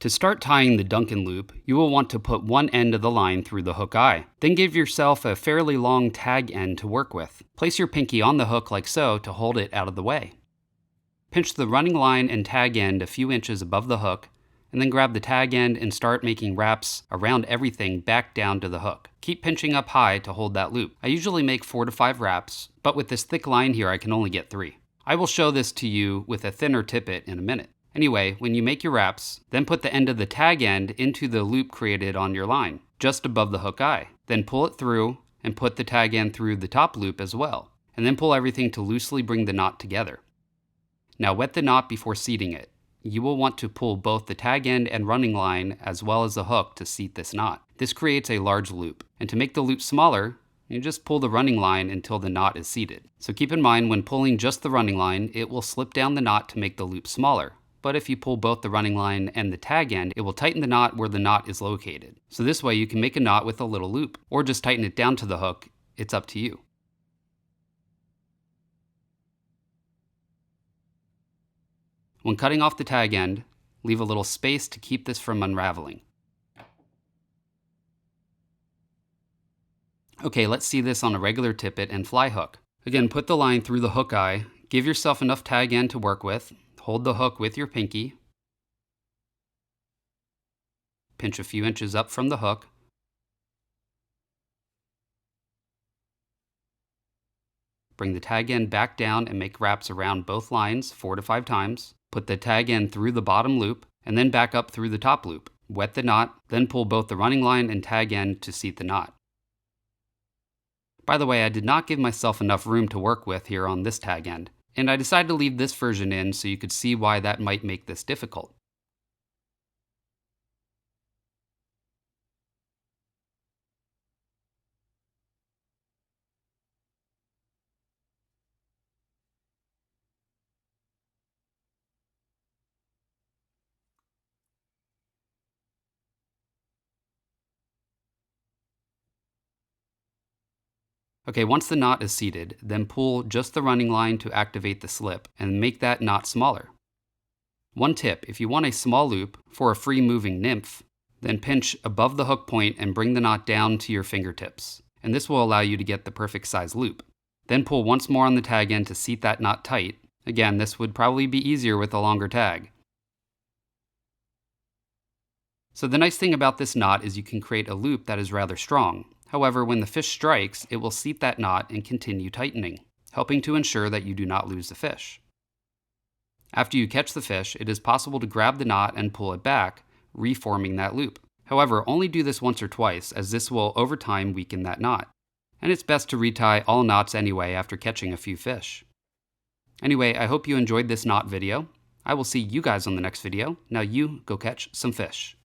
To start tying the Duncan loop, you will want to put one end of the line through the hook eye. Then give yourself a fairly long tag end to work with. Place your pinky on the hook like so to hold it out of the way. Pinch the running line and tag end a few inches above the hook, and then grab the tag end and start making wraps around everything back down to the hook. Keep pinching up high to hold that loop. I usually make 4 to 5 wraps, but with this thick line here I can only get 3. I will show this to you with a thinner tippet in a minute. Anyway, when you make your wraps, then put the end of the tag end into the loop created on your line, just above the hook eye. Then pull it through and put the tag end through the top loop as well, and then pull everything to loosely bring the knot together. Now wet the knot before seating it. You will want to pull both the tag end and running line as well as the hook to seat this knot. This creates a large loop, and to make the loop smaller, you just pull the running line until the knot is seated. So keep in mind when pulling just the running line, it will slip down the knot to make the loop smaller. But if you pull both the running line and the tag end, it will tighten the knot where the knot is located. So this way you can make a knot with a little loop, or just tighten it down to the hook. It's up to you. When cutting off the tag end, leave a little space to keep this from unraveling. Okay, let's see this on a regular tippet and fly hook. Again, put the line through the hook eye, give yourself enough tag end to work with, hold the hook with your pinky, pinch a few inches up from the hook, bring the tag end back down and make wraps around both lines 4 to 5 times, put the tag end through the bottom loop, and then back up through the top loop. Wet the knot, then pull both the running line and tag end to seat the knot. By the way, I did not give myself enough room to work with here on this tag end, and I decided to leave this version in so you could see why that might make this difficult. Okay, once the knot is seated, then pull just the running line to activate the slip and make that knot smaller. One tip, if you want a small loop for a free moving nymph, then pinch above the hook point and bring the knot down to your fingertips, and this will allow you to get the perfect size loop. Then pull once more on the tag end to seat that knot tight. Again, this would probably be easier with a longer tag. So the nice thing about this knot is you can create a loop that is rather strong. However, when the fish strikes, it will seat that knot and continue tightening, helping to ensure that you do not lose the fish. After you catch the fish, it is possible to grab the knot and pull it back, reforming that loop. However, only do this once or twice, as this will over time weaken that knot. And it's best to retie all knots anyway after catching a few fish. Anyway, I hope you enjoyed this knot video. I will see you guys on the next video. Now you go catch some fish.